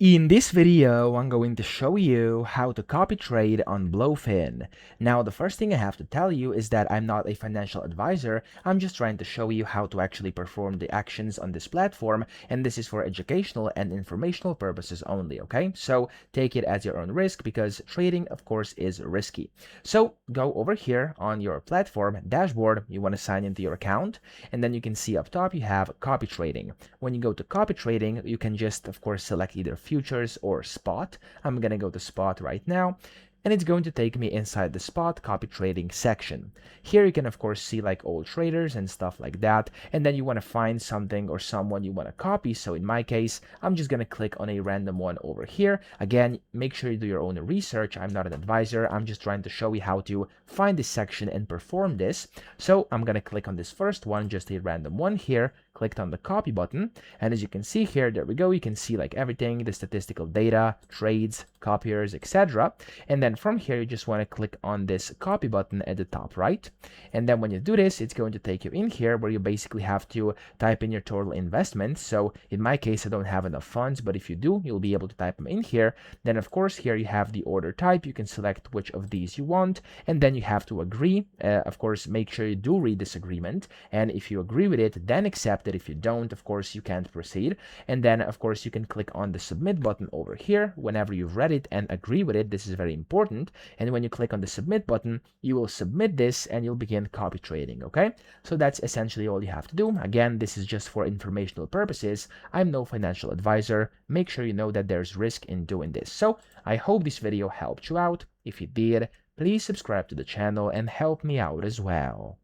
In this video, I'm going to show you how to copy trade on BloFin. Now, the first thing I have to tell you is that I'm not a financial advisor. I'm just trying to show you how to actually perform the actions on this platform, and this is for educational and informational purposes only, okay? So take it as your own risk because trading, of course, is risky. So go over here on your platform dashboard. You want to sign into your account, and then you can see up top you have copy trading. When you go to copy trading, you can just, of course, select either futures or spot. I'm going to go to spot right now, and it's going to take me inside the spot copy trading section. Here you can of course see like all traders and stuff like that, and then you want to find something or someone you want to copy. So in my case, I'm just going to click on a random one over here. Again, make sure you do your own research. I'm not an advisor. I'm just trying to show you how to find this section and perform this. So I'm going to click on this first one, just a random one here, clicked on the copy button, and as you can see here, there we go, you can see like everything, the statistical data, trades, copiers, etc. And then from here you just want to click on this copy button at the top right, and then when you do this, it's going to take you in here where you basically have to type in your total investment. So in my case, I don't have enough funds, but if you do, you'll be able to type them in here. Then of course here you have the order type. You can select which of these you want, and then you have to agree. Of course, make sure you do read this agreement, and if you agree with it, then accept it. If you don't, of course, you can't proceed. And then of course you can click on the submit button over here whenever you've read it and agree with it. This is very important. And when you click on the submit button, you will submit this and you'll begin copy trading. Okay, so that's essentially all you have to do. Again, this is just for informational purposes. I'm no financial advisor. Make sure you know that there's risk in doing this. So I hope this video helped you out. If it did, please subscribe to the channel and help me out as well.